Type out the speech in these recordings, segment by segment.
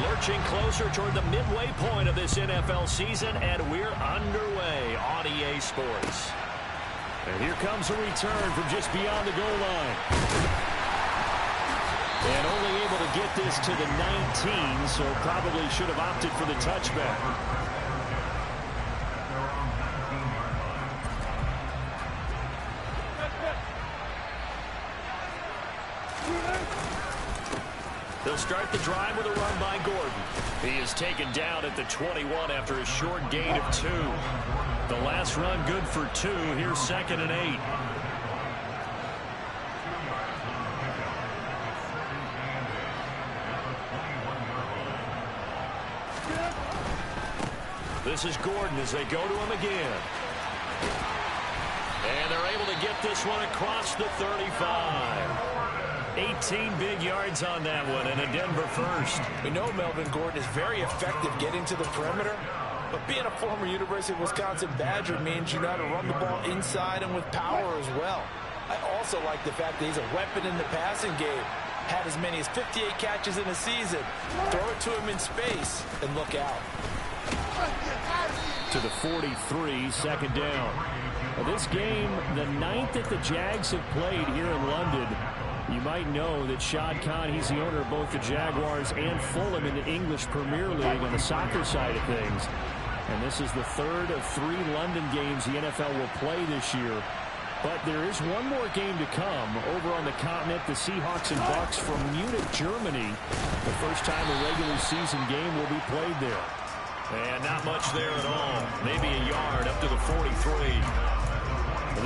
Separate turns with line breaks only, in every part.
Lurching closer toward the midway point of this NFL season, and we're underway on EA Sports. And here comes a return from just beyond the goal line. And only able to get this to the 19, so probably should have opted for the touchback. They'll start the drive with a run by Gordon. He is taken down at the 21 after a short gain of 2. The last run good for 2. Here's 2nd and 8. This is Gordon as they go to him again. And they're able to get this one across the 35. 18 big yards on that one, and a Denver first.
We know Melvin Gordon is very effective getting to the perimeter, but being a former University of Wisconsin Badger means you know how to run the ball inside and with power as well. I also like the fact that he's a weapon in the passing game. Had as many as 58 catches in a season. Throw it to him in space and look out.
To the 43, 2nd down. Now this game, the 9th that the Jags have played here in London. You might know that Shad Khan, he's the owner of both the Jaguars and Fulham in the English Premier League on the soccer side of things. And this is the 3rd of 3 London games the NFL will play this year. But there is one more game to come over on the continent. The Seahawks and Bucks from Munich, Germany. The first time a regular season game will be played there. And not much there at all. Maybe a yard up to the 43.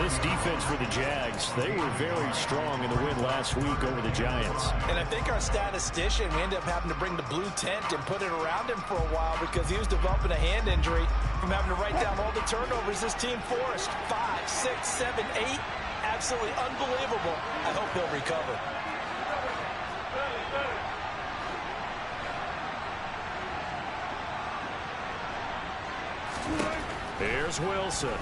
This defense for the Jags, they were very strong in the win last week over the Giants.
And I think our statistician, we ended up having to bring the blue tent and put it around him for a while because he was developing a hand injury from having to write down all the turnovers this team forced. 5, 6, 7, 8. Absolutely unbelievable. I hope he'll recover.
Here's Wilson.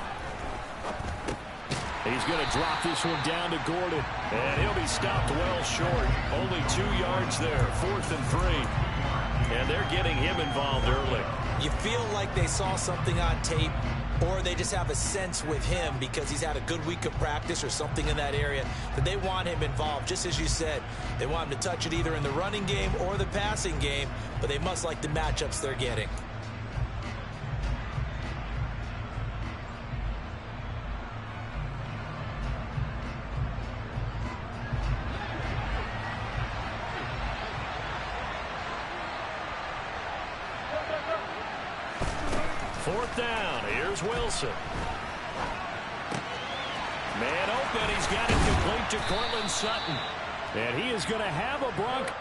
He's going to drop this one down to Gordon. And he'll be stopped well short. Only 2 yards there. 4th and 3. And they're getting him involved early.
You feel like they saw something on tape, or they just have a sense with him because he's had a good week of practice or something in that area that they want him involved. Just as you said, they want him to touch it either in the running game or the passing game, but they must like the matchups they're getting.
Fourth down. Here's Wilson. Man open. He's got it complete to Cortland Sutton. And he is going to have a Bronco.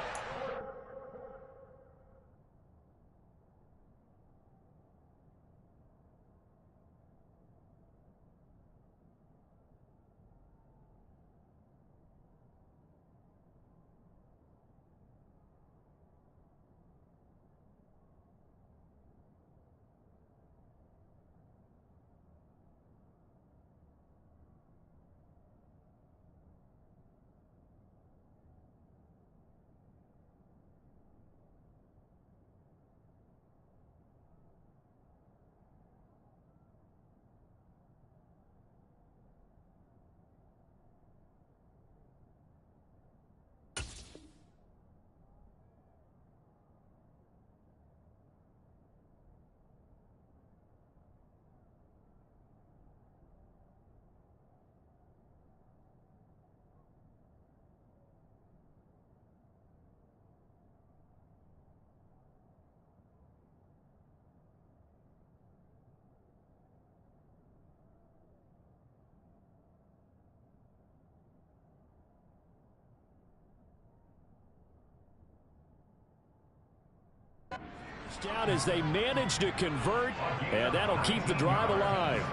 Down as they manage to convert, and that'll keep the drive alive.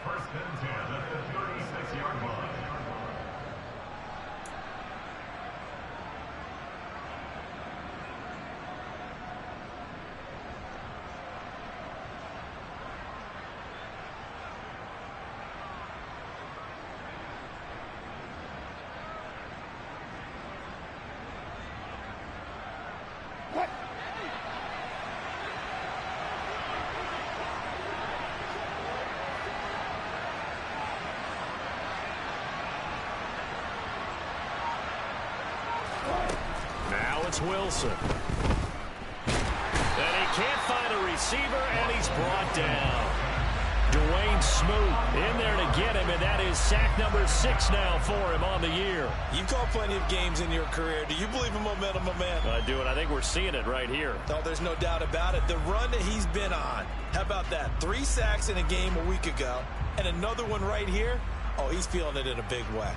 First and 10 at the 36-yard line.
it's Wilson. And he can't find a receiver, and he's brought down. Dwayne Smoot in there to get him, and that is sack number 6 now for him on the year.
You've called plenty of games in your career. Do you believe in momentum, my man?
I do, and I think we're seeing it right here.
Oh, there's no doubt about it. The run that he's been on. How about that? 3 sacks in a game a week ago, and another one right here. Oh, he's feeling it in a big way.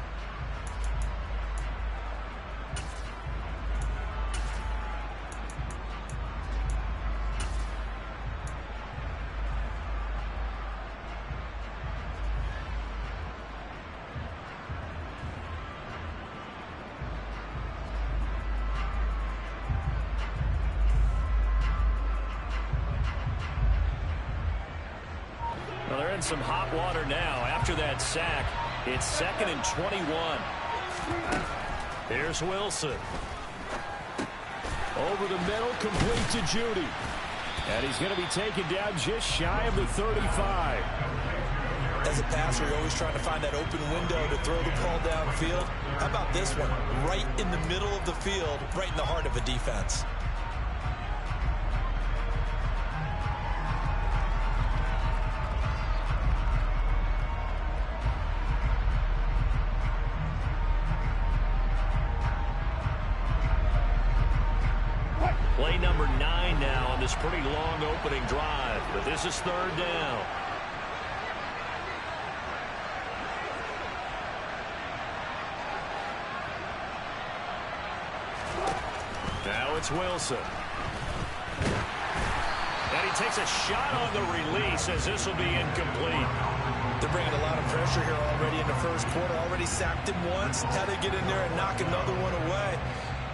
Well, they're in some hot water now. After that sack, it's 2nd and 21. Here's Wilson. Over the middle, complete to Judy. And he's going to be taken down just shy of the 35.
As a passer, you're always trying to find that open window to throw the ball downfield. How about this one? Right in the middle of the field, right in the heart of a defense.
Play number 9 now on this pretty long opening drive, but this is 3rd down. Now it's Wilson. And he takes a shot on the release as this will be incomplete.
They're bringing a lot of pressure here already in the first quarter. Already sacked him once. Had to get in there and knock another one away.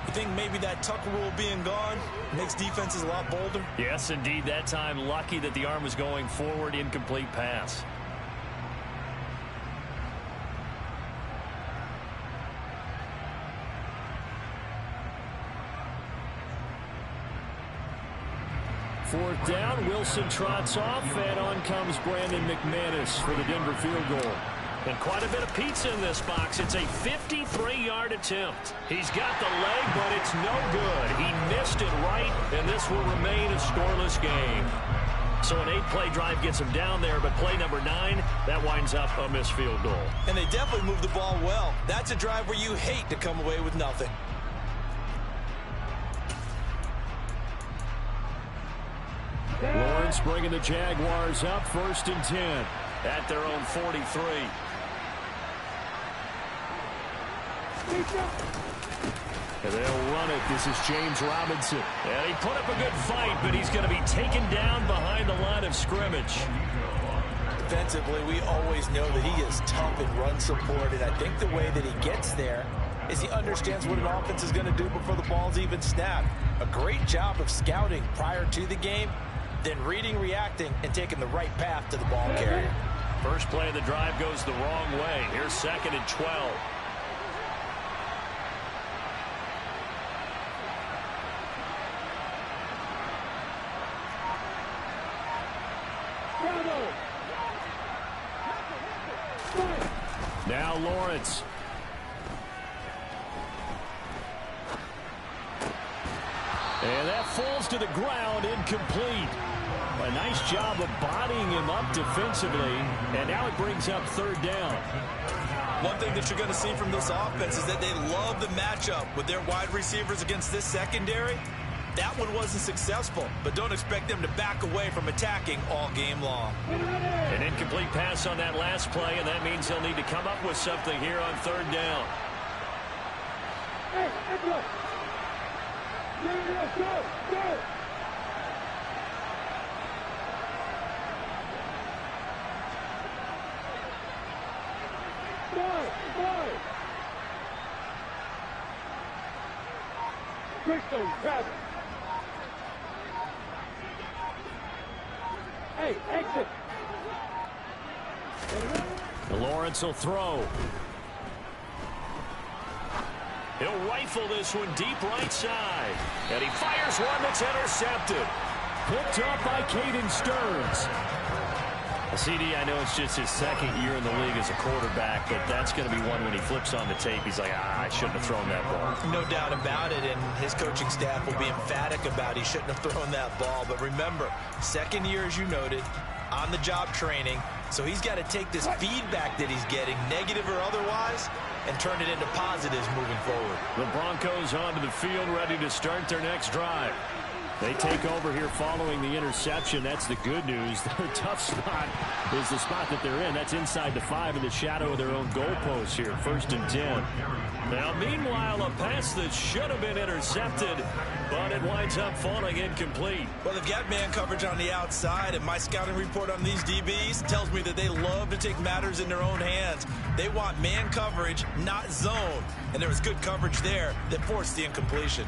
You think maybe that tuck rule being gone makes defenses a lot bolder?
Yes, indeed. That time, lucky that the arm was going forward. Incomplete pass. Fourth down, Wilson trots off, and on comes Brandon McManus for the Denver field goal. And quite a bit of pizza in this box. It's a 53-yard attempt. He's got the leg, but it's no good. He missed it right, and this will remain a scoreless game. So an 8-play drive gets him down there, but play number 9, that winds up a missed field goal.
And they definitely moved the ball well. That's a drive where you hate to come away with nothing.
Lawrence bringing the Jaguars up, 1st and 10 at their own 43. And they'll run it. This is James Robinson. And he put up a good fight, but he's going to be taken down behind the line of scrimmage.
Defensively, we always know that he is tough in run support, and I think the way that he gets there is he understands what an offense is going to do before the ball's even snapped. A great job of scouting prior to the game, then reading, reacting, and taking the right path to the ball carrier.
First play of the drive goes the wrong way. Here's 2nd and 12. Now Lawrence. And that falls to the ground, incomplete. A nice job of bodying him up defensively, and now it brings up 3rd down.
One thing that you're going to see from this offense is that they love the matchup with their wide receivers against this secondary. That one wasn't successful, but don't expect them to back away from attacking all game long.
An incomplete pass on that last play, and that means they'll need to come up with something here on 3rd down.
Hey, go! Go! Hey, exit.
Lawrence will throw. He'll rifle this one deep right side. And he fires one that's intercepted. Picked up by Caden Stearns. CD, I know it's just his second year in the league as a quarterback, but that's going to be one when he flips on the tape. He's like, I shouldn't have thrown that ball.
No doubt about it, and his coaching staff will be emphatic about he shouldn't have thrown that ball. But remember, second year, as you noted, on-the-job training, so he's got to take this feedback that he's getting, negative or otherwise, and turn it into positives moving forward.
The Broncos onto the field, ready to start their next drive. They take over here following the interception. That's the good news. Their tough spot is the spot that they're in. That's inside the 5 in the shadow of their own goalpost here. 1st and 10. Now, meanwhile, a pass that should have been intercepted, but it winds up falling incomplete.
Well, they've got man coverage on the outside, and my scouting report on these DBs tells me that they love to take matters in their own hands. They want man coverage, not zone. And there was good coverage there that forced the incompletion.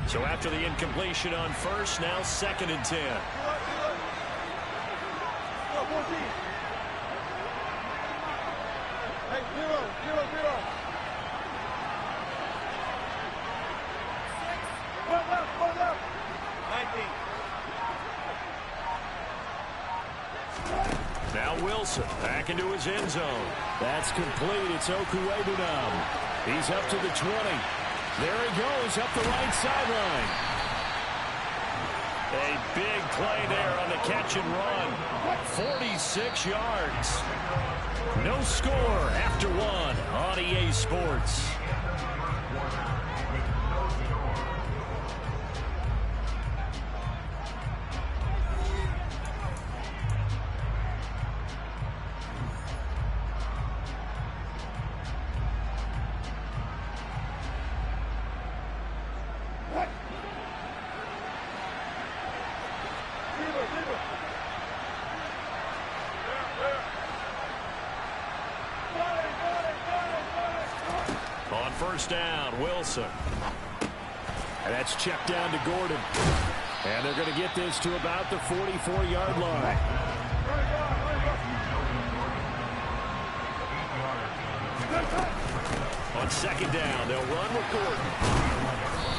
So after the incompletion on 1st, now 2nd and 10. Now Wilson back into his end zone. That's complete. It's Okuwebunam. He's up to the 20. There he goes up the right sideline. A big play there on the catch and run. 46 yards. No score after 1 on EA Sports. On 1st down, Wilson. And that's checked down to Gordon. And they're going to get this to about the 44-yard line. On 2nd down, they'll run with Gordon.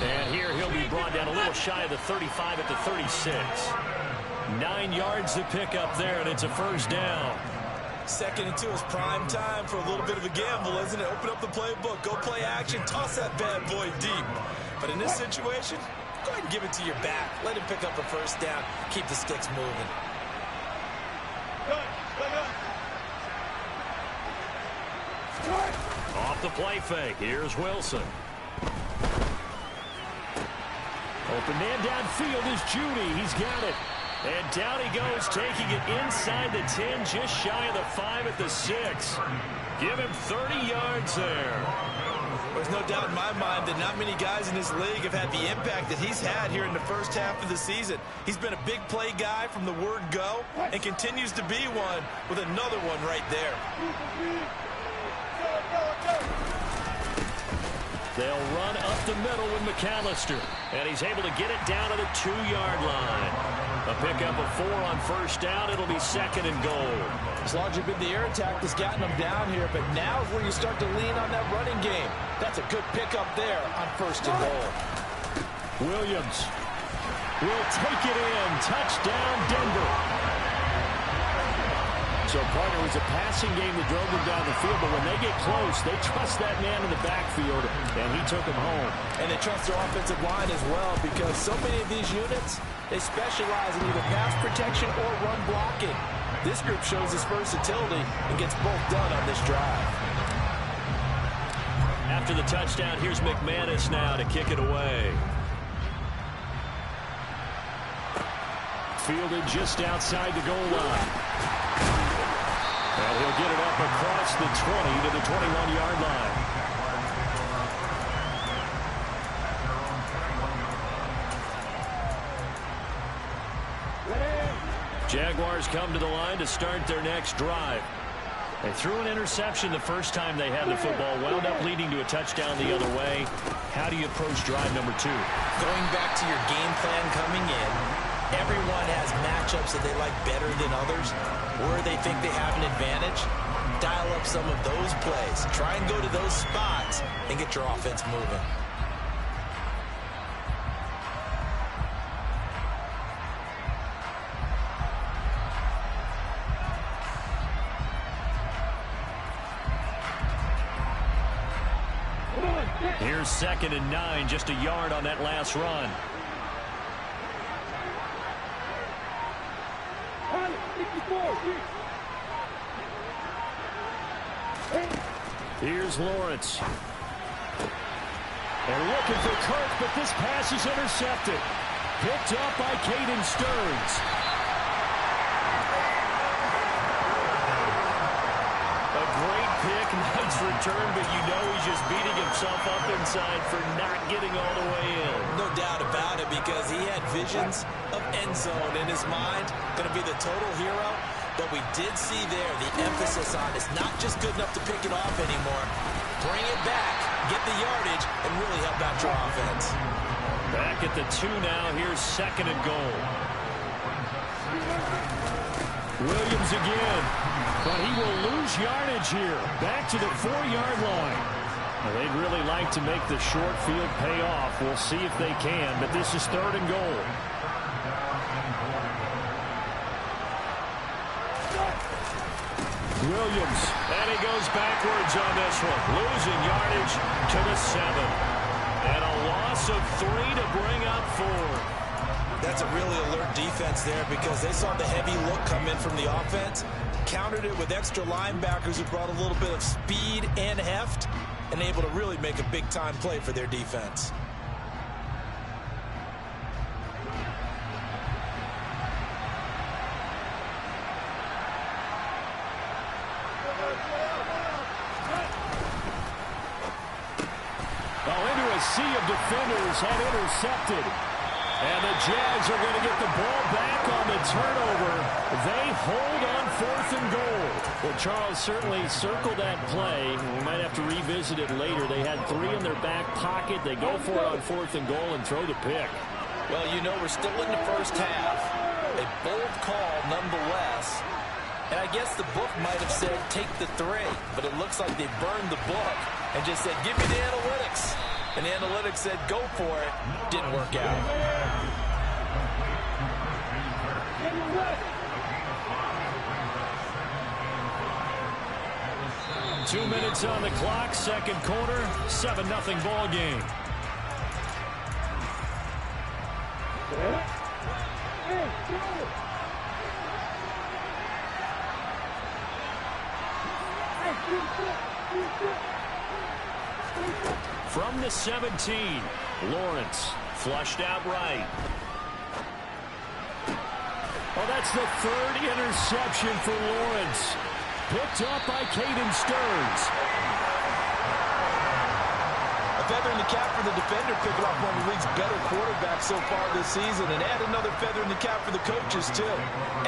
And here he'll be brought down a little shy of the 35 at the 36. 9 yards to pick up there, and it's a 1st down.
2nd and 2 is prime time for a little bit of a gamble, isn't it? Open up the playbook, go play action, toss that bad boy deep. But in this situation, go ahead and give it to your back. Let him pick up a 1st down, keep the sticks moving.
Off the play fake, here's Wilson. Open man downfield is Judy. He's got it. And down he goes, taking it inside the 10, just shy of the 5 at the 6. Give him 30 yards there.
There's no doubt in my mind that not many guys in this league have had the impact that he's had here in the 1st half of the season. He's been a big play guy from the word go and continues to be one with another one right there.
They'll run up the middle with McAllister, and he's able to get it down to the 2-yard line. A pickup of 4 on 1st down. It'll be 2nd and goal.
It's largely been the air attack that's gotten them down here, but now is where you start to lean on that running game. That's a good pickup there on 1st and goal.
Williams will take it in. Touchdown, Denver. So, partner, it was a passing game that drove them down the field, but when they get close, they trust that man in the backfield, and he took him home.
And they trust their offensive line as well, because so many of these units, they specialize in either pass protection or run blocking. This group shows its versatility and gets both done on this drive.
After the touchdown, here's McManus now to kick it away. Fielded just outside the goal line. And he'll get it up across the 20 to the 21-yard line. Jaguars come to the line to start their next drive. They threw an interception the first time they had the football, wound up leading to a touchdown the other way. How do you approach drive number 2?
Going back to your game plan coming in, everyone has matchups that they like better than others, where they think they have an advantage. Dial up some of those plays. Try and go to those spots and get your offense moving.
Here's 2nd and 9, just a yard on that last run. Here's Lawrence. They're looking for Kirk, but this pass is intercepted. Picked up by Caden Stearns. A great pick, nice return, but you know he's just beating himself up inside for not getting all the way in.
No doubt about it, because he had visions of end zone in his mind. Going to be the total hero. But we did see there the emphasis on it's not just good enough to pick it off anymore. Bring it back, get the yardage, and really help out your offense.
Back at the 2 now. Here's 2nd and goal. Williams again. But he will lose yardage here. Back to the 4-yard line. Well, they'd really like to make the short field pay off. We'll see if they can, but this is 3rd and goal. Williams, and he goes backwards on this one. Losing yardage to the 7. And a loss of 3 to bring up 4.
That's a really alert defense there, because they saw the heavy look come in from the offense, countered it with extra linebackers who brought a little bit of speed and heft, and able to really make a big-time play for their defense.
Sea of defenders had intercepted. And the Jags are going to get the ball back on the turnover. They hold on 4th and goal. Well, Charles, certainly circle that play. We might have to revisit it later. They had 3 in their back pocket. They go for it on 4th and goal and throw the pick.
Well, you know, we're still in the first half. A bold call nonetheless. And I guess the book might have said take the 3, but it looks like they burned the book and just said give me the analytics. And the analytics said go for it. Didn't work out.
2 minutes on the clock, 2nd quarter, 7-0 ball game. From the 17, Lawrence flushed out right. Oh, that's the 3rd interception for Lawrence. Picked up by Caden Stearns.
A feather in the cap for the defender, picking off one of the league's better quarterbacks so far this season, and add another feather in the cap for the coaches, too.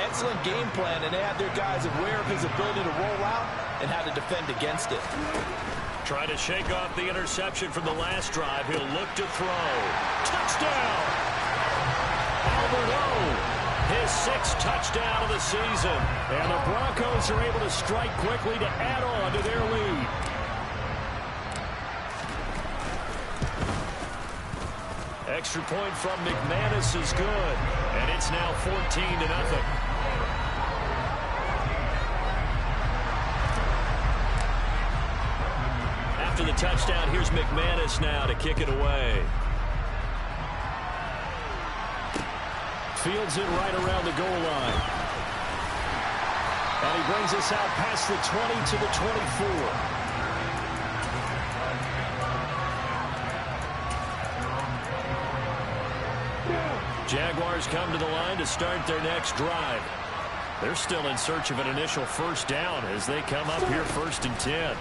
Excellent game plan, and they had their guys aware of his ability to roll out and how to defend against it.
Trying to shake off the interception from the last drive. He'll look to throw. Touchdown! Albert O, his 6th touchdown of the season. And the Broncos are able to strike quickly to add on to their lead. Extra point from McManus is good. And it's now 14-0. After the touchdown, here's McManus now to kick it away. Fields it right around the goal line. And he brings us out past the 20 to the 24. Jaguars come to the line to start their next drive. They're still in search of an initial 1st down as they come up here 1st and 10.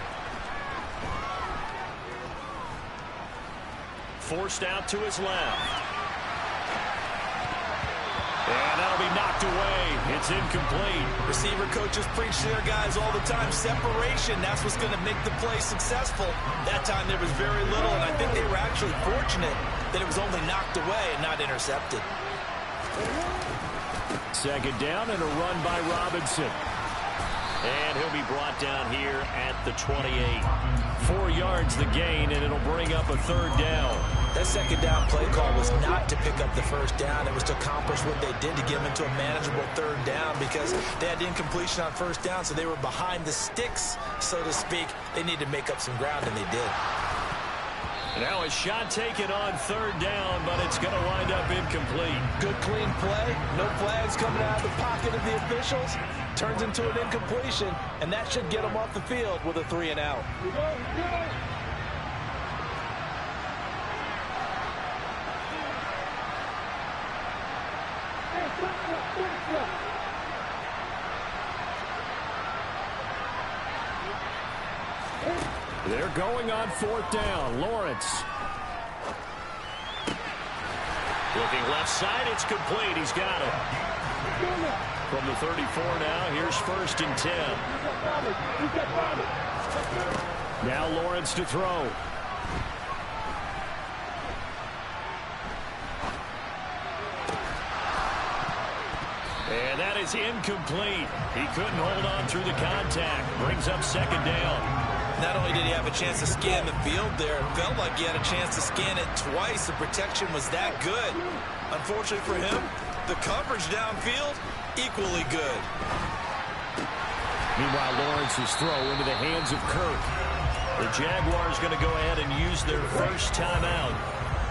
Forced out to his left. And that'll be knocked away. It's incomplete.
Receiver coaches preach to their guys all the time. Separation, that's what's going to make the play successful. That time there was very little, and I think they were actually fortunate that it was only knocked away and not intercepted.
2nd down and a run by Robinson. And he'll be brought down here at the 28. 4 yards the gain, and it'll bring up a 3rd down.
That 2nd down play call was not to pick up the 1st down. It was to accomplish what they did to get them into a manageable 3rd down, because they had incompletion on 1st down, so they were behind the sticks, so to speak. They needed to make up some ground, and they did.
Now a shot taken on third down, but it's going to wind up incomplete.
Good clean play. No flags coming out of the pocket of the officials. Turns into an incompletion, and that should get them off the field with a 3 and out.
They're going on fourth down. Lawrence. Looking left side, it's complete. He's got it. From the 34 now, here's first and 10. Now Lawrence to throw. And that is incomplete. He couldn't hold on through the contact. Brings up second down.
Not only did he have a chance to scan the field there, it felt like he had a chance to scan it twice. The protection was that good. Unfortunately for him, the coverage downfield, equally good.
Meanwhile, Lawrence's throw into the hands of Kirk. The Jaguars going to go ahead and use their first timeout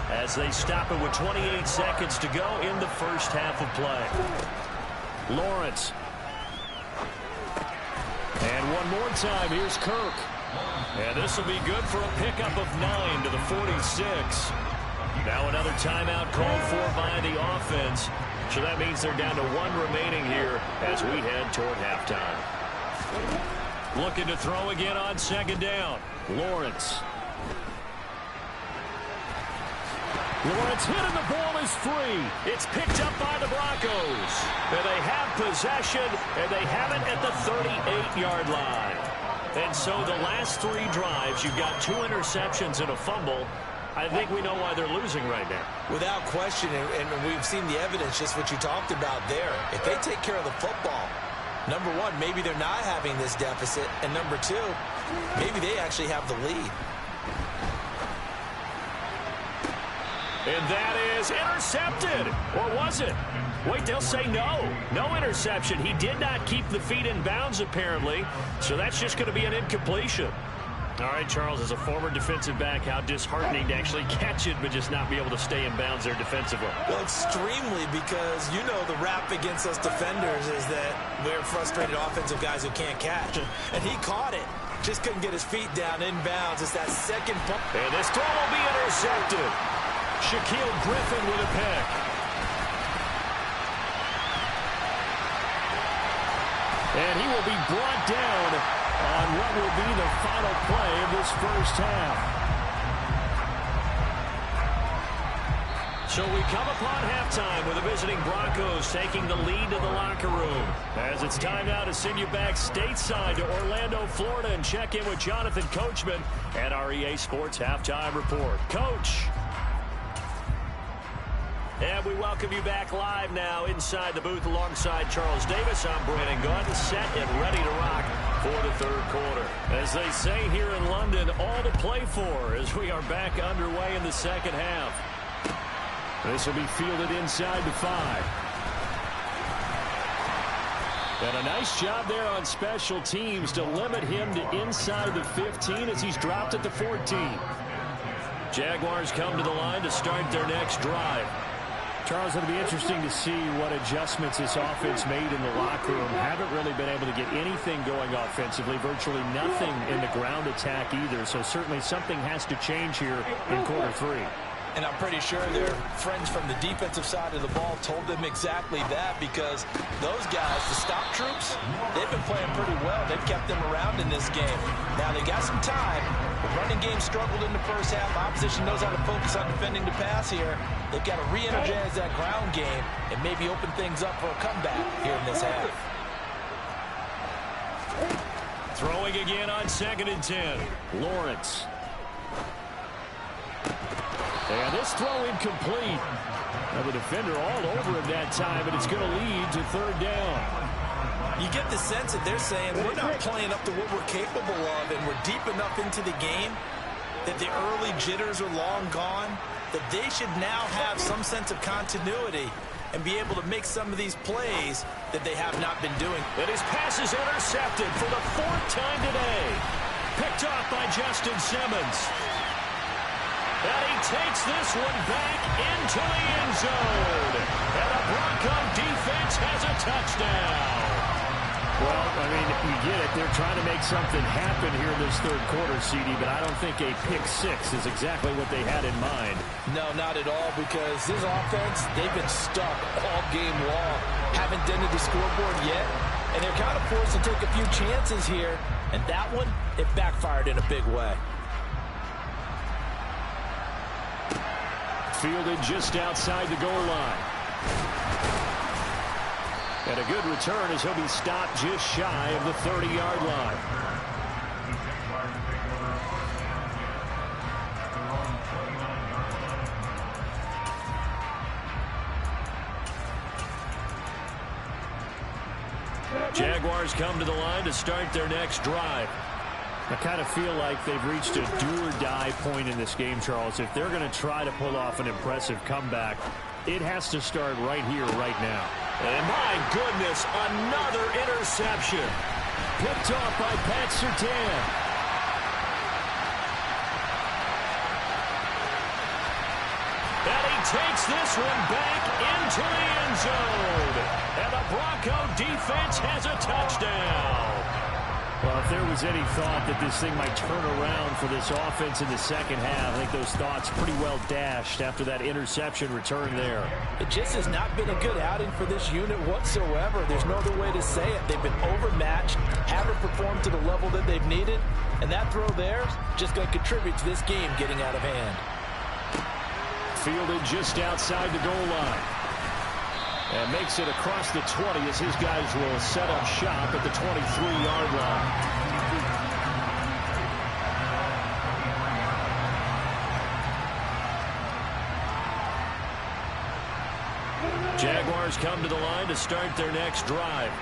as they stop it with 28 seconds to go in the first half of play. Lawrence. And one more time, here's Kirk. And this will be good for a pickup of 9 to the 46. Now another timeout called for by the offense. So that means they're down to 1 remaining here as we head toward halftime. Looking to throw again on second down. Lawrence. Lawrence hit and the ball is free. It's picked up by the Broncos. And they have possession, and they have it at the 38-yard line. And so the last 3 drives, you've got 2 interceptions and a fumble. I think we know why they're losing right now.
Without question, and we've seen the evidence, just what you talked about there. If they take care of the football, number one, maybe they're not having this deficit. And number 2, maybe they actually have the lead.
And that is intercepted. Or was it? Wait, they'll say no. No interception. He did not keep the feet in bounds, apparently. So that's just going to be an incompletion. All right, Charles, as a former defensive back, how disheartening to actually catch it but just not be able to stay in bounds there defensively.
Well, extremely, because you know the rap against us defenders is that we're frustrated offensive guys who can't catch. And he caught it. Just couldn't get his feet down in bounds. It's that second bump.
And this throw will be intercepted. Shaquille Griffin with a pick. And he will be brought down on what will be the final play of this first half. So we come upon halftime with the visiting Broncos taking the lead to the locker room. As it's time now to send you back stateside to Orlando, Florida, and check in with Jonathan Coachman and our EA Sports Halftime Report. Coach. And we welcome you back live now inside the booth alongside Charles Davis. I'm Brandon Gunn, set and ready to rock for the third quarter. As they say here in London, all to play for as we are back underway in the second half. This will be fielded inside the 5. And a nice job there on special teams to limit him to inside the 15 as he's dropped at the 14. Jaguars come to the line to start their next drive. Charles, it'll be interesting to see what adjustments this offense made in the locker room. Haven't really been able to get anything going offensively, virtually nothing in the ground attack either. So certainly something has to change here in quarter 3.
And I'm pretty sure their friends from the defensive side of the ball told them exactly that, because those guys, the stop troops, they've been playing pretty well. They've kept them around in this game. Now, they got some time. The running game struggled in the first half. Opposition knows how to focus on defending the pass here. They've got to re-energize that ground game and maybe open things up for a comeback here in this half.
Throwing again on 2nd and 10. Lawrence. And this throw incomplete. Now the defender all over him that time, but it's going to lead to 3rd down.
You get the sense that they're saying we're not playing up to what we're capable of, and we're deep enough into the game that the early jitters are long gone, that they should now have some sense of continuity and be able to make some of these plays that they have not been doing.
And his pass is intercepted for the 4th time today. Picked off by Justin Simmons. And he takes this one back into the end zone. And the Bronco defense has a touchdown. Well, I mean, you get it. They're trying to make something happen here in this third quarter, CD, but I don't think a pick six is exactly what they had in mind.
No, not at all, because this offense, they've been stuck all game long. Haven't dented the scoreboard yet, and they're kind of forced to take a few chances here. And that one, it backfired in a big way.
Fielded just outside the goal line. And a good return as he'll be stopped just shy of the 30-yard line. Jaguars come to the line to start their next drive. I kind of feel like they've reached a do-or-die point in this game, Charles. If they're going to try to pull off an impressive comeback, it has to start right here, right now. And my goodness, another interception. Picked off by Pat Surtain. And he takes this one back into the end zone. And the Bronco defense has a touchdown. Well, if there was any thought that this thing might turn around for this offense in the second half, I think those thoughts pretty well dashed after that interception return there.
It just has not been a good outing for this unit whatsoever. There's no other way to say it. They've been overmatched, haven't performed to the level that they've needed, and that throw there is just going to contribute to this game getting out of hand.
Fielded just outside the goal line. And makes it across the 20 as his guys will set up shop at the 23-yard line. Jaguars come to the line to start their next drive.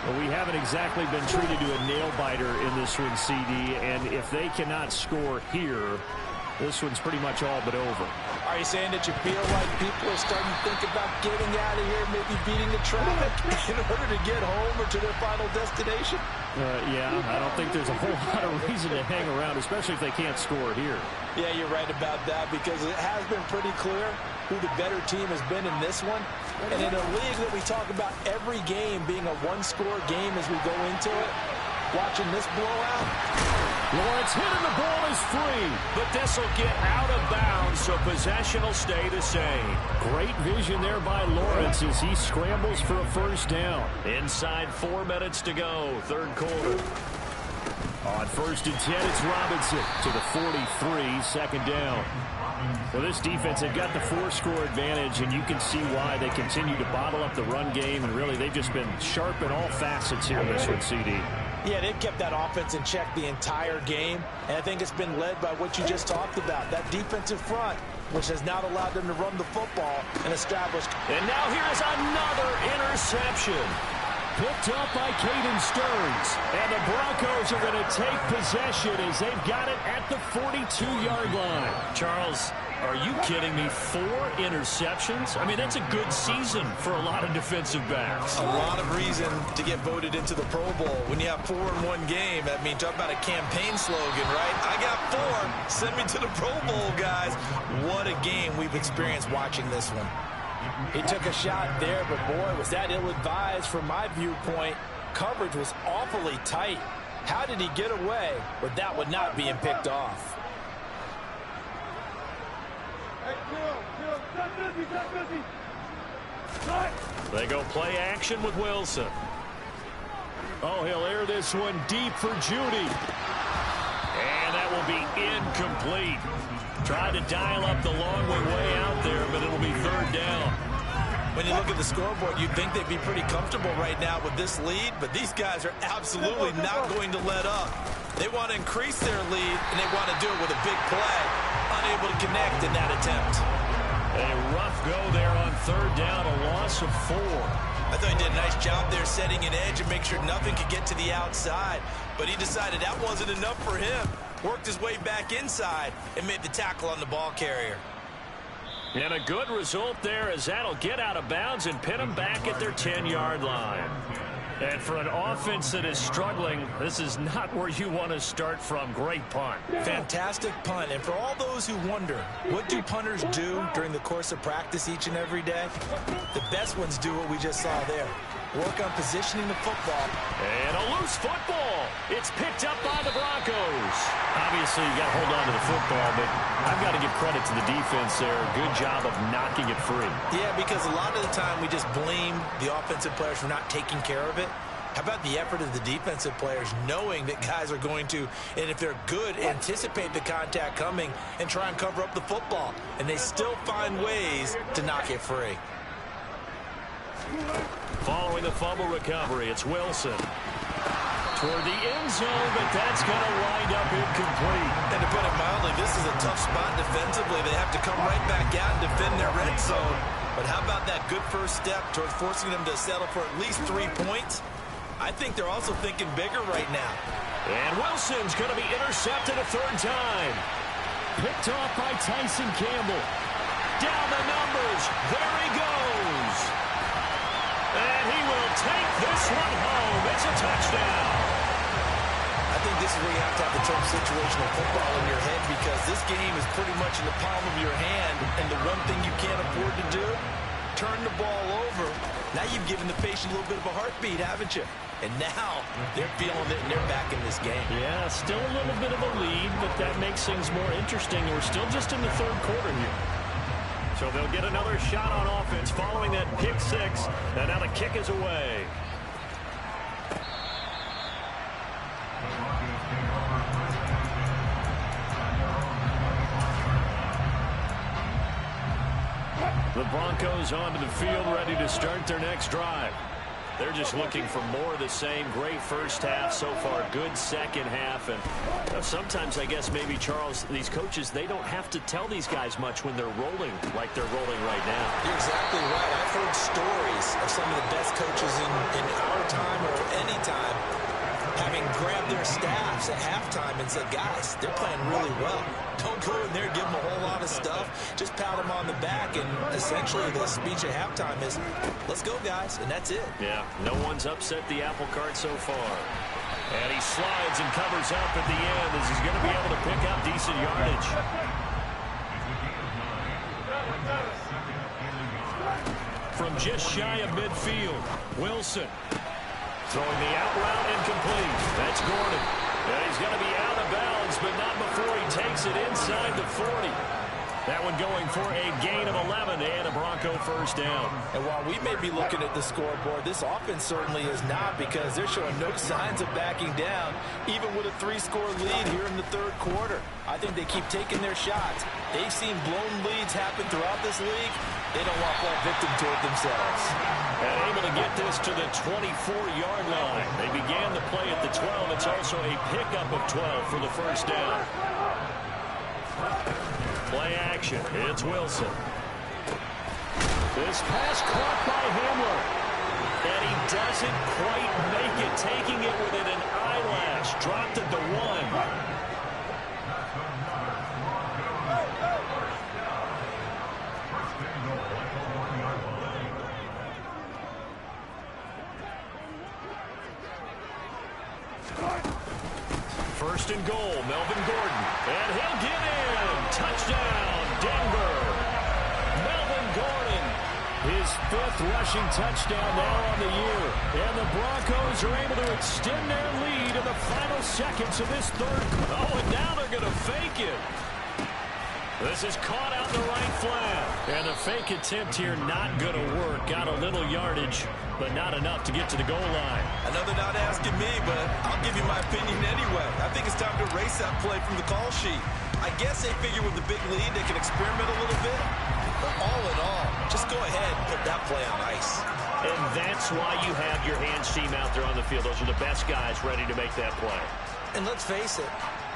Well, we haven't exactly been treated to a nail-biter in this one, CD, and if they cannot score here, this one's pretty much all but over.
Are you saying that you feel like people are starting to think about getting out of here, maybe beating the traffic in order to get home or to their final destination?
Yeah, I don't think there's a whole lot of reason to hang around, especially if they can't score here.
Yeah, you're right about that, because it has been pretty clear who the better team has been in this one. And in a league that we talk about every game being a one-score game as we go into it, watching this blowout.
Lawrence hit and the ball is free. But this will get out of bounds, so possession will stay the same. Great vision there by Lawrence as he scrambles for a first down. Inside 4 minutes to go, third quarter. On 1st and 10, it's Robinson to the 43, second down. Well, this defense, they've got the 4-score advantage, and you can see why they continue to bottle up the run game, and really they've just been sharp in all facets here in this one, CD.
Yeah, they've kept that offense in check the entire game, and I think it's been led by what you just talked about, that defensive front, which has not allowed them to run the football and establish.
And now here's another interception. Picked up by Caden Stearns. And the Broncos are going to take possession as they've got it at the 42-yard line. Charles, are you kidding me? 4 interceptions? I mean, that's a good season for a lot of defensive backs.
A lot of reason to get voted into the Pro Bowl. When you have 4 in one game, I mean, talk about a campaign slogan, right? I got 4. Send me to the Pro Bowl, guys. What a game we've experienced watching this one. He took a shot there, but boy, was that ill-advised from my viewpoint. Coverage was awfully tight. How did he get away with that one not being picked off?
They go play action with Wilson. Oh, he'll air this one deep for Judy. And that will be incomplete. Tried to dial up the long way out there, but it'll be third down.
When you look at the scoreboard, you'd think they'd be pretty comfortable right now with this lead, but these guys are absolutely not going to let up. They want to increase their lead, and they want to do it with a big play. Unable to connect in that attempt.
A rough go there on third down, a loss of 4.
I thought he did a nice job there setting an edge and make sure nothing could get to the outside, but he decided that wasn't enough for him. Worked his way back inside and made the tackle on the ball carrier.
And a good result there as that'll get out of bounds and pin them back at their 10-yard line. And for an offense that is struggling, this is not where you want to start from. Great punt.
Fantastic punt. And for all those who wonder, what do punters do during the course of practice each and every day? The best ones do what we just saw there. Work on positioning the football.
And a loose football. It's picked up by the Broncos. Obviously, you got to hold on to the football, but I've got to give credit to the defense there. Good job of knocking it free.
Yeah, because a lot of the time we just blame the offensive players for not taking care of it. How about the effort of the defensive players knowing that guys are going to, and if they're good, anticipate the contact coming and try and cover up the football. And they still find ways to knock it free.
Following the fumble recovery, it's Wilson. Toward the end zone, but that's going to wind up incomplete.
And to put it mildly, this is a tough spot defensively. They have to come right back out and defend their red zone. But how about that good first step towards forcing them to settle for at least 3 points? I think they're also thinking bigger right now.
And Wilson's going to be intercepted a third time. Picked off by Tyson Campbell. Down the numbers. There he goes. And he will take this one home. It's a touchdown.
I think this is where you have to have the term situational football in your head, because this game is pretty much in the palm of your hand, and the one thing you can't afford to do, turn the ball over. Now you've given the patient a little bit of a heartbeat, haven't you? And now they're feeling it, and they're back in this game.
Yeah, still a little bit of a lead, but that makes things more interesting. We're still just in the third quarter here. So they'll get another shot on offense following that pick six, and now the kick is away. The Broncos onto the field, ready to start their next drive. They're just looking for more of the same. Great first half so far. Good second half. And sometimes, I guess, maybe, Charles, these coaches, they don't have to tell these guys much when they're rolling like they're rolling right now.
You're exactly right. I've heard stories of some of the best coaches in our time or any time having grabbed their staffs at halftime and said, guys, they're playing really well. Don't go in there, give them a whole lot of stuff. Just pat them on the back. And essentially the speech at halftime is, let's go, guys. And that's it.
Yeah, no one's upset the apple cart so far. And he slides and covers up at the end as he's going to be able to pick up decent yardage. From just shy of midfield, Wilson. Throwing the out route incomplete. That's Gordon. And he's going to be out of bounds, but not before he takes it inside the 40. That one going for a gain of 11 and a Bronco first down.
And while we may be looking at the scoreboard, this offense certainly is not, because they're showing no signs of backing down, even with a 3-score lead here in the third quarter. I think they keep taking their shots. They've seen blown leads happen throughout this league. They don't want to fall victim to it themselves.
And able to get this to the 24-yard line. They began the play at the 12. It's also a pickup of 12 for the first down. Play action. It's Wilson. This pass caught by Hamler. And he doesn't quite make it, taking it within an eyelash. Dropped at the 1. First and goal, Melvin Gordon. And he'll get in. Touchdown, Denver. Melvin Gordon, his 5th rushing touchdown now on the year. And the Broncos are able to extend their lead in the final seconds of this third. Oh, and now they're going to fake it. This is caught out in the right flat. And the fake attempt here not going to work. Got a little yardage, but not enough to get to the goal line.
I know they're not asking me, but I'll give you my opinion anyway. I think it's time to erase that play from the call sheet. I guess they figure with the big lead they can experiment a little bit. But all in all, just go ahead and put that play on ice.
And that's why you have your hands team out there on the field. Those are the best guys ready to make that play.
And let's face it,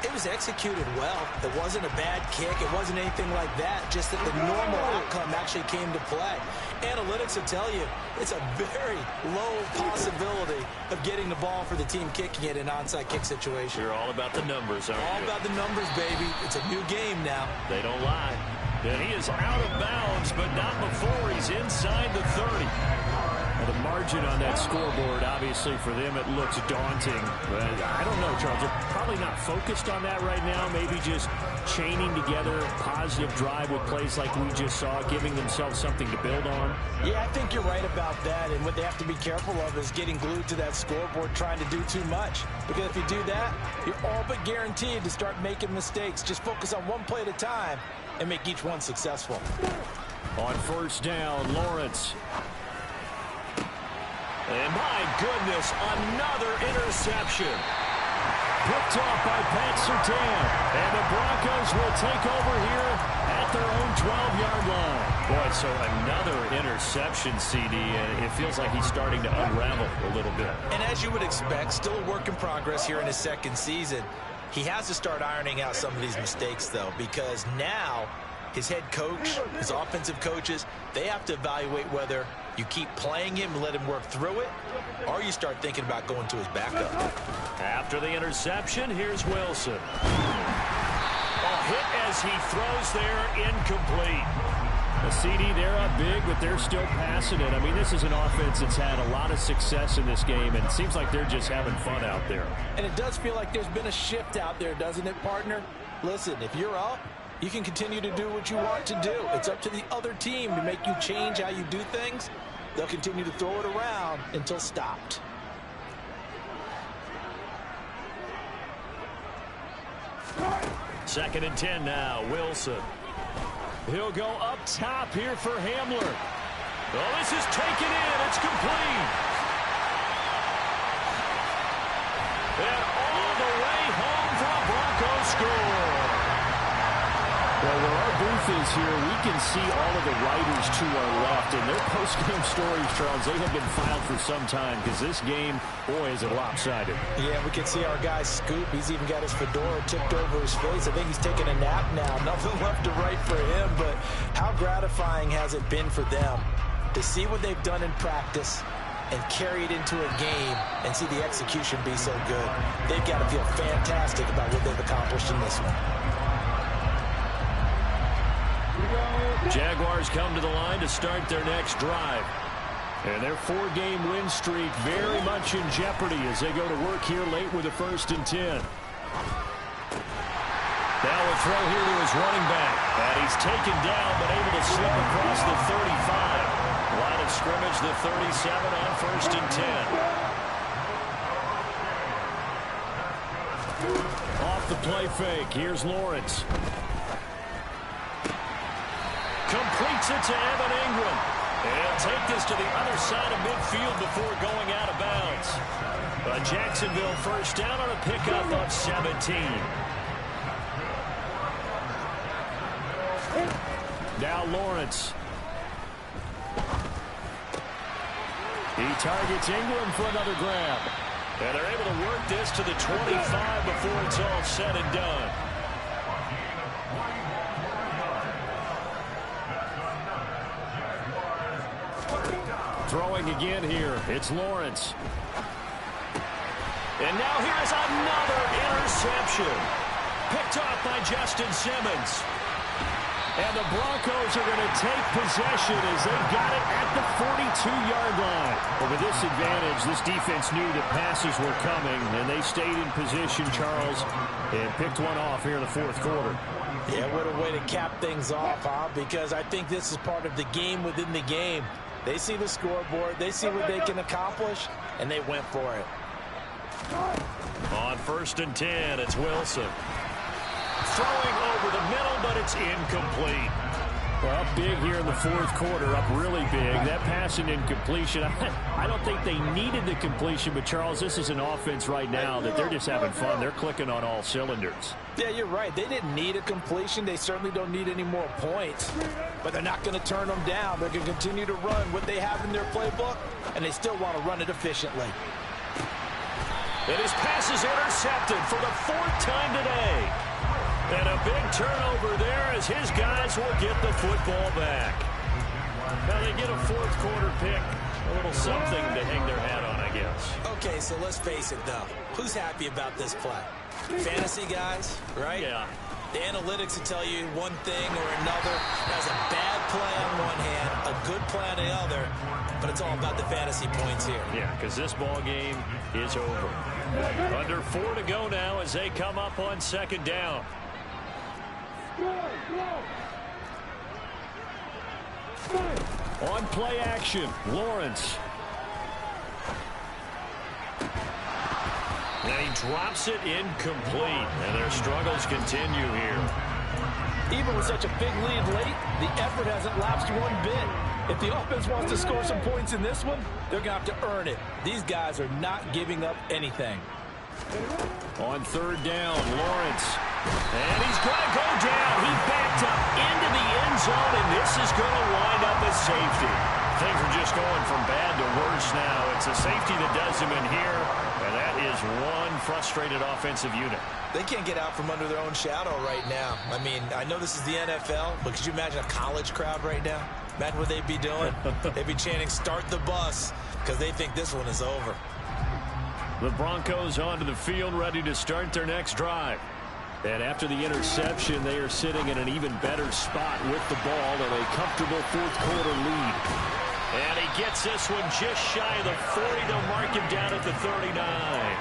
it was executed well. It wasn't a bad kick. It wasn't anything like that. Just that the normal outcome actually came to play. Analytics will tell you it's a very low possibility of getting the ball for the team kicking it in an onside kick situation.
You're all about the numbers, aren't you?
All about the numbers, baby. It's a new game now.
They don't lie. And he is out of bounds, but not before he's inside the 30. The margin on that scoreboard, obviously, for them, it looks daunting. But I don't know, Charles. They're probably not focused on that right now. Maybe just chaining together positive drive with plays like we just saw, giving themselves something to build on.
Yeah, I think you're right about that. And what they have to be careful of is getting glued to that scoreboard trying to do too much. Because if you do that, you're all but guaranteed to start making mistakes. Just focus on one play at a time and make each one successful.
On first down, Lawrence. And my goodness, another interception. Picked off by Pat Surtain. And the Broncos will take over here at their own 12-yard line. Boy, so another interception, CD. And it feels like he's starting to unravel a little bit.
And as you would expect, still a work in progress here in his second season. He has to start ironing out some of these mistakes, though, because now his head coach, his offensive coaches, they have to evaluate whether you keep playing him and let him work through it, or you start thinking about going to his backup.
After the interception, here's Wilson. A hit as he throws there, incomplete. The CD, they're up big, but they're still passing it. I mean, this is an offense that's had a lot of success in this game, and it seems like they're just having fun out there.
And it does feel like there's been a shift out there, doesn't it, partner? Listen, if you're up, you can continue to do what you want to do. It's up to the other team to make you change how you do things. They'll continue to throw it around until stopped.
Second and 10 now, Wilson. He'll go up top here for Hamler. Oh, this is taken in. It's complete. And all the way home for a Broncos score. Well, where our booth is here, we can see all of the writers to our left. And their post-game stories, Charles, they have been filed for some time because this game, boy, is it lopsided.
Yeah, we can see our guy Scoop. He's even got his fedora tipped over his face. I think he's taking a nap now. Nothing left to write for him, but how gratifying has it been for them to see what they've done in practice and carry it into a game and see the execution be so good. They've got to feel fantastic about what they've accomplished in this one.
Jaguars come to the line to start their next drive. And their 4-game win streak very much in jeopardy as they go to work here late with a 1st and 10. Now a throw here to his running back. And he's taken down but able to slip across the 35. Line of scrimmage, the 37 on 1st and 10. Off the play fake. Here's Lawrence. Completes it to Evan Ingram. And he'll take this to the other side of midfield before going out of bounds. But Jacksonville first down on a pickup of 17. Now Lawrence. He targets Ingram for another grab. And they're able to work this to the 25 before it's all said and done. Throwing again here. It's Lawrence. And now here's another interception. Picked off by Justin Simmons. And the Broncos are going to take possession as they got it at the 42-yard line. But with this advantage, this defense knew that passes were coming, and they stayed in position, Charles, and picked one off here in the 4th quarter.
Yeah, what a way to cap things off, huh? Because I think this is part of the game within the game. They see the scoreboard, they see what they can accomplish, and they went for it.
On 1st and 10, it's Wilson. Throwing over the middle, but it's incomplete. Well, up big here in the 4th quarter, up really big. That pass and incompletion, I don't think they needed the completion, but Charles, this is an offense right now that they're just having fun. They're clicking on all cylinders.
Yeah, you're right. They didn't need a completion. They certainly don't need any more points, but they're not going to turn them down. They're going to continue to run what they have in their playbook, and they still want to run it efficiently.
And his pass is intercepted for the 4th time today. And a big turnover there as his guys will get the football back. Now they get a 4th quarter pick. A little something to hang their hat on, I guess.
Okay, so let's face it, though. Who's happy about this play? Fantasy guys, right?
Yeah.
The analytics will tell you one thing or another. Has a bad play on one hand, a good play on the other, but it's all about the fantasy points here.
Yeah, because this ball game is over. Under 4 to go now as they come up on second down. On play action, Lawrence. And he drops it incomplete. And their struggles continue here.
Even with such a big lead late, the effort hasn't lapsed one bit. If the offense wants to score some points in this one, they're going to have to earn it. These guys are not giving up anything.
On third down, Lawrence. And he's going to go down. He backed up into the end zone, and this is going to wind up as safety. Things are just going from bad to worse now. It's a safety that does him in here, and that is one frustrated offensive unit.
They can't get out from under their own shadow right now. I mean, I know this is the NFL, but could you imagine a college crowd right now? Imagine what they'd be doing. They'd be chanting, "Start the bus," because they think this one is over.
The Broncos onto the field, ready to start their next drive. And after the interception, they are sitting in an even better spot with the ball and a comfortable fourth-quarter lead. And he gets this one just shy of the 40 to mark him down at the 39.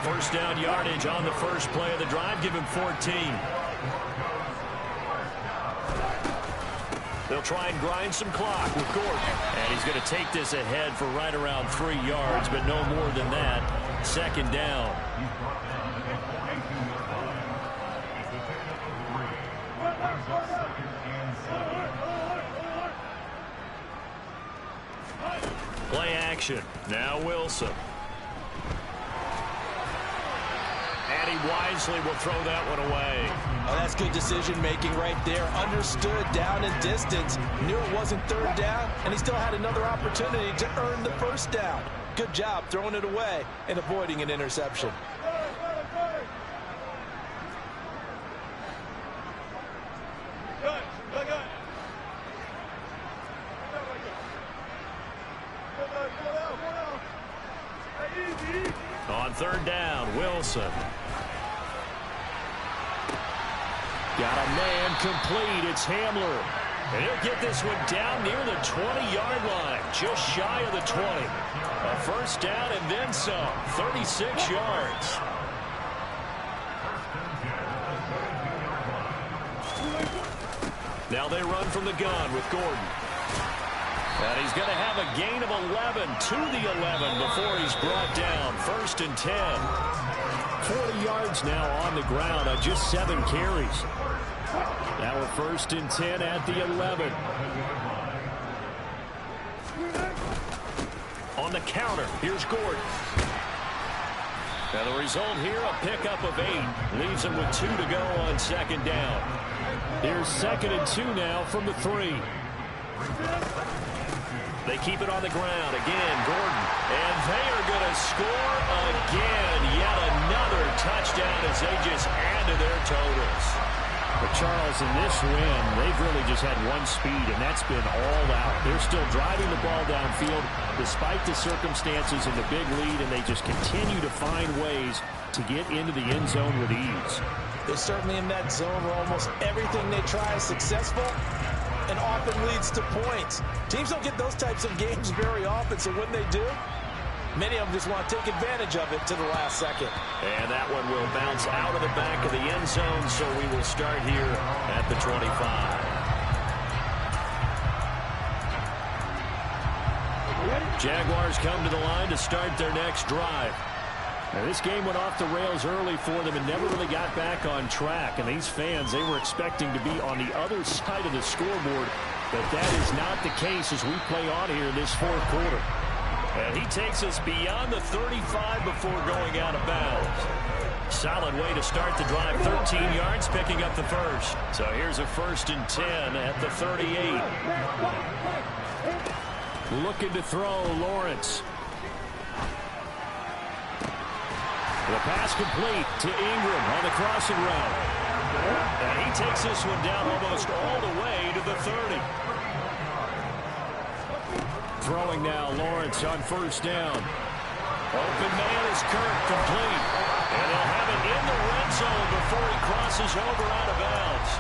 First down yardage on the first play of the drive. Give him 14. They'll try and grind some clock with Gordon. And he's going to take this ahead for right around 3 yards, but no more than that. Second down. Play action. Now Wilson. And he wisely will throw that one away.
Oh, that's good decision-making right there. Understood down and distance. Knew it wasn't third down, and he still had another opportunity to earn the first down. Good job throwing it away and avoiding an interception.
On third down, Wilson. Got a man complete. It's Hamler. And he'll get this one down near the 20-yard line, just shy of the 20. A first down and then some, 36 yards. Now they run from the gun with Gordon. And he's going to have a gain of 11 to the 11 before he's brought down. First and 10. 40 yards now on the ground on just 7 carries. Now a first and 10 at the 11. On the counter, here's Gordon. Now the result here, a pickup of 8. Leaves him with 2 to go on second down. Here's second and 2 now from the 3. They keep it on the ground. Again, Gordon. And they are going to score again. Yet another touchdown as they just add to their totals. But Charles, in this win, they've really just had one speed, and that's been all out. They're still driving the ball downfield despite the circumstances and the big lead, and they just continue to find ways to get into the end zone with ease.
They're certainly in that zone where almost everything they try is successful and often leads to points. Teams don't get those types of games very often, so when they do, many of them just want to take advantage of it to the last second.
And that one will bounce out of the back of the end zone, so we will start here at the 25. Jaguars come to the line to start their next drive. Now, this game went off the rails early for them and never really got back on track. And these fans, they were expecting to be on the other side of the scoreboard, but that is not the case as we play on here in this fourth quarter. And he takes us beyond the 35 before going out of bounds. Solid way to start the drive. 13 yards, picking up the first. So here's a first and 10 at the 38. Looking to throw, Lawrence. The pass complete to Ingram on the crossing route. And he takes this one down almost all the way to the 30. Throwing now, Lawrence on first down. Open man is Kirk, complete. And he'll have it in the red zone before he crosses crosses over out of bounds.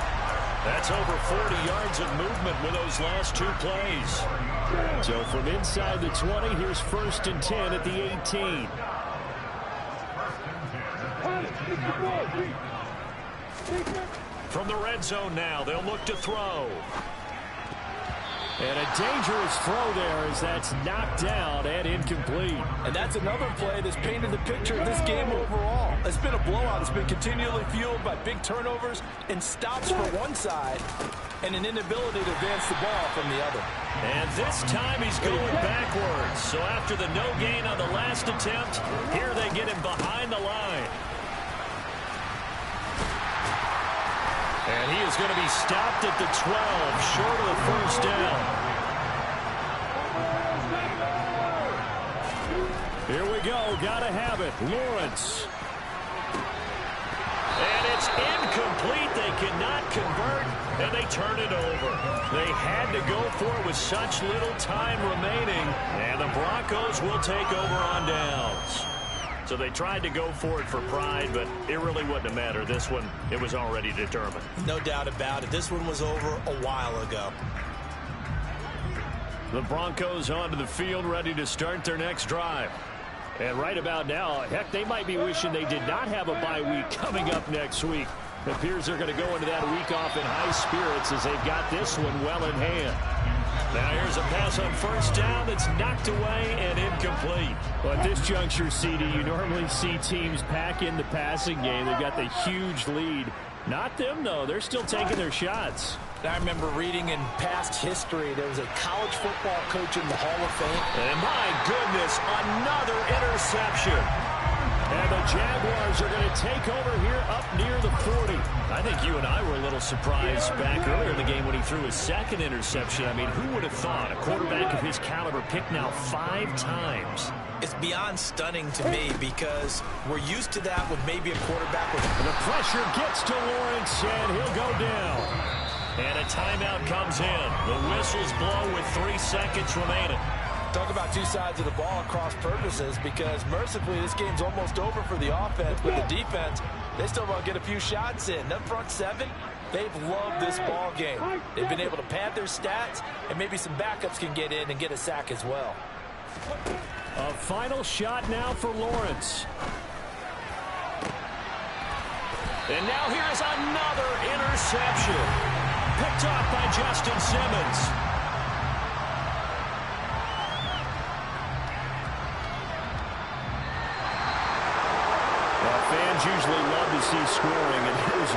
That's over 40 yards of movement with those last 2 plays. So from inside the 20, here's 1st and 10 at the 18. From the red zone now, they'll look to throw. And a dangerous throw there as that's knocked down and incomplete.
And that's another play that's painted the picture of this game overall. It's been a blowout. It's been continually fueled by big turnovers and stops for one side and an inability to advance the ball from the other.
And this time he's going backwards. So after the no gain on the last attempt, here they get him behind the line. And he is going to be stopped at the 12, short of the first down. Here we go. Got to have it. Lawrence. And it's incomplete. They cannot convert, and they turn it over. They had to go for it with such little time remaining, and the Broncos will take over on downs. So they tried to go for it for pride, but it really wouldn't have mattered. This one, it was already determined.
No doubt about it. This one was over a while ago.
The Broncos onto the field, ready to start their next drive. And right about now, heck, they might be wishing they did not have a bye week coming up next week. It appears they're going to go into that week off in high spirits as they've got this one well in hand. Now here's a pass on first down that's knocked away and incomplete. Well, at this juncture, CD, you normally see teams pack in the passing game. They've got the huge lead. Not them, though. They're still taking their shots.
I remember reading in past history there was a college football coach in the Hall of Fame.
And my goodness, another interception. And the Jaguars are going to take over here up near the 40. I think you and I were a little surprised back earlier in the game when he threw his second interception. I mean, who would have thought a quarterback of his caliber picked now 5 times?
It's beyond stunning to me because we're used to that with maybe a quarterback with...
The pressure gets to Lawrence, and he'll go down. And a timeout comes in. The whistles blow with 3 seconds remaining.
Talk about two sides of the ball at cross purposes, because mercifully this game's almost over for the offense, but the defense, they still want to get a few shots in. That front 7, they've loved this ball game. They've been able to pad their stats, and maybe some backups can get in and get a sack as well.
A final shot now for Lawrence. And now here's another interception. Picked off by Justin Simmons. Fans usually love to see scoring, and there's